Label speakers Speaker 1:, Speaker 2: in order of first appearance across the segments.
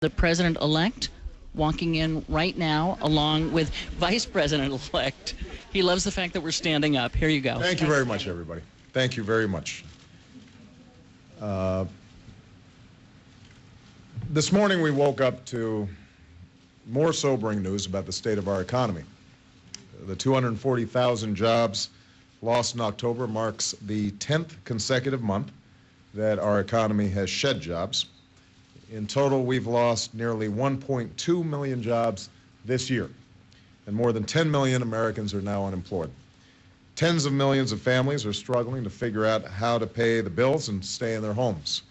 Speaker 1: the president-elect walking in right now along with Vice President-elect. He loves the fact that we're standing up. Here you go.
Speaker 2: Thank you very much, everybody. Thank you very much. This morning we woke up to more sobering news about the state of our economy. The 240,000 jobs lost in October marks the 10th consecutive month that our economy has shed jobs. In total, we've lost nearly 1.2 million jobs this year, and more than 10 million Americans are now unemployed. Tens of millions of families are struggling to figure out how to pay the bills and stay in their homes.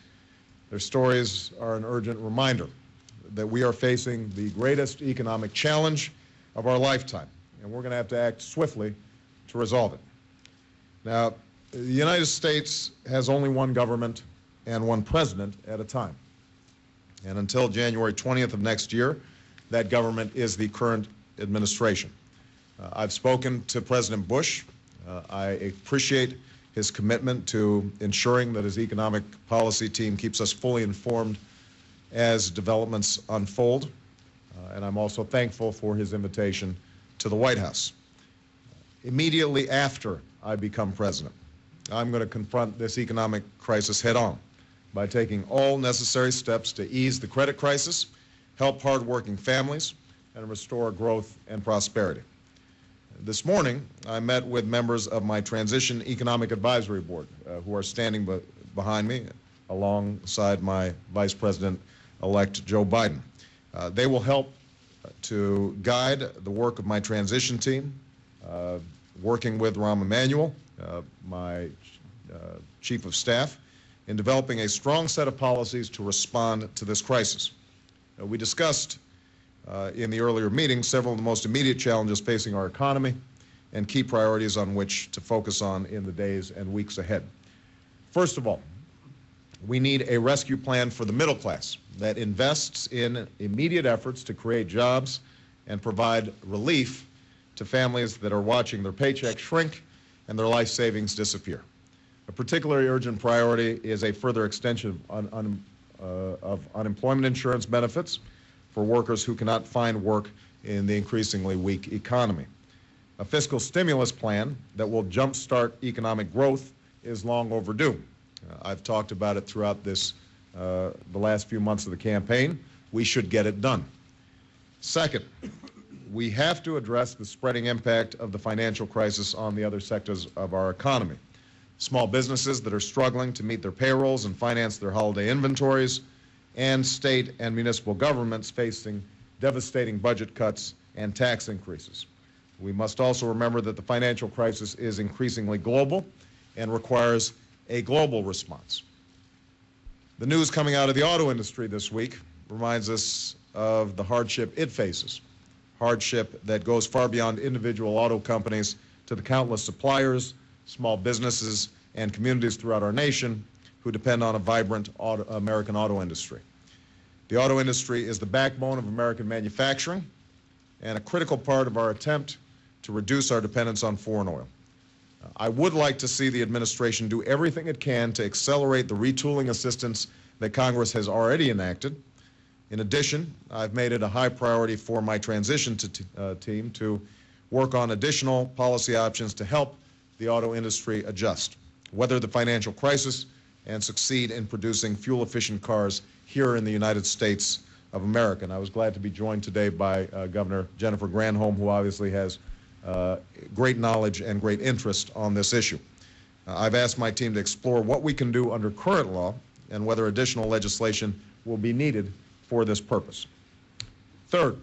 Speaker 2: Their stories are an urgent reminder that we are facing the greatest economic challenge of our lifetime, and we're going to have to act swiftly to resolve it. Now, the United States has only one government and one president at a time. And until January 20th of next year, that government is the current administration. I've spoken to President Bush. I appreciate his commitment to ensuring that his economic policy team keeps us fully informed as developments unfold. And I'm also thankful for his invitation to the White House. Immediately after I become president, I'm going to confront this economic crisis head on by taking all necessary steps to ease the credit crisis, help hardworking families, and restore growth and prosperity. This morning, I met with members of my Transition Economic Advisory Board, who are standing behind me alongside my Vice President-elect Joe Biden. They will help to guide the work of my transition team, working with Rahm Emanuel, my Chief of Staff, in developing a strong set of policies to respond to this crisis. We discussed in the earlier meeting several of the most immediate challenges facing our economy and key priorities on which to focus on in the days and weeks ahead. First of all, we need a rescue plan for the middle class that invests in immediate efforts to create jobs and provide relief to families that are watching their paychecks shrink and their life savings disappear. A particularly urgent priority is a further extension of unemployment insurance benefits for workers who cannot find work in the increasingly weak economy. A fiscal stimulus plan that will jumpstart economic growth is long overdue. I've talked about it throughout the last few months of the campaign. We should get it done. Second, we have to address the spreading impact of the financial crisis on the other sectors of our economy. Small businesses that are struggling to meet their payrolls and finance their holiday inventories, and state and municipal governments facing devastating budget cuts and tax increases. We must also remember that the financial crisis is increasingly global and requires a global response. The news coming out of the auto industry this week reminds us of the hardship it faces, hardship that goes far beyond individual auto companies to the countless suppliers, small businesses, and communities throughout our nation who depend on a vibrant American auto industry. The auto industry is the backbone of American manufacturing and a critical part of our attempt to reduce our dependence on foreign oil. I would like to see the administration do everything it can to accelerate the retooling assistance that Congress has already enacted. In addition, I've made it a high priority for my transition team to work on additional policy options to help the auto industry adjust, weather the financial crisis, and succeed in producing fuel-efficient cars here in the United States of America. And I was glad to be joined today by Governor Jennifer Granholm, who obviously has great knowledge and great interest on this issue. I've asked my team to explore what we can do under current law and whether additional legislation will be needed for this purpose. Third,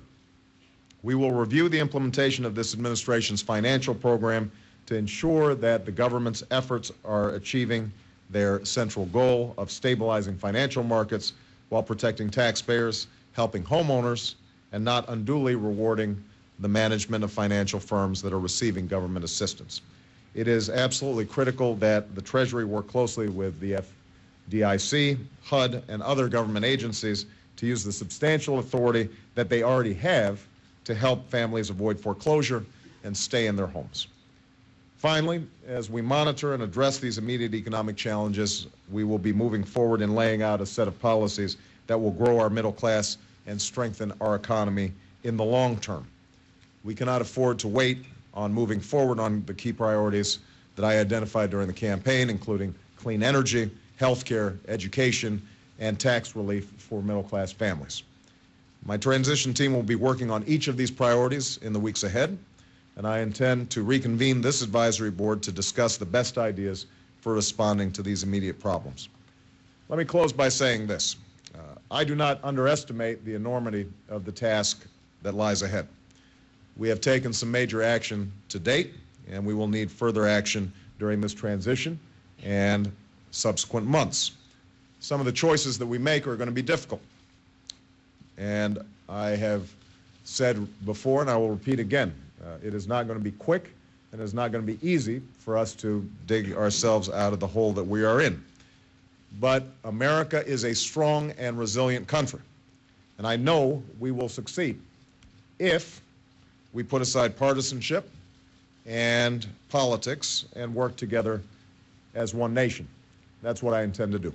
Speaker 2: we will review the implementation of this administration's financial program to ensure that the government's efforts are achieving their central goal of stabilizing financial markets while protecting taxpayers, helping homeowners, and not unduly rewarding the management of financial firms that are receiving government assistance. It is absolutely critical that the Treasury work closely with the FDIC, HUD, and other government agencies to use the substantial authority that they already have to help families avoid foreclosure and stay in their homes. Finally, as we monitor and address these immediate economic challenges, we will be moving forward in laying out a set of policies that will grow our middle class and strengthen our economy in the long term. We cannot afford to wait on moving forward on the key priorities that I identified during the campaign, including clean energy, health care, education, and tax relief for middle-class families. My transition team will be working on each of these priorities in the weeks ahead, and I intend to reconvene this advisory board to discuss the best ideas for responding to these immediate problems. Let me close by saying this. I do not underestimate the enormity of the task that lies ahead. We have taken some major action to date, and we will need further action during this transition and subsequent months. Some of the choices that we make are going to be difficult. And I have said before, and I will repeat again, it is not going to be quick, and it is not going to be easy for us to dig ourselves out of the hole that we are in. But America is a strong and resilient country, and I know we will succeed if we put aside partisanship and politics and work together as one nation. That's what I intend to do.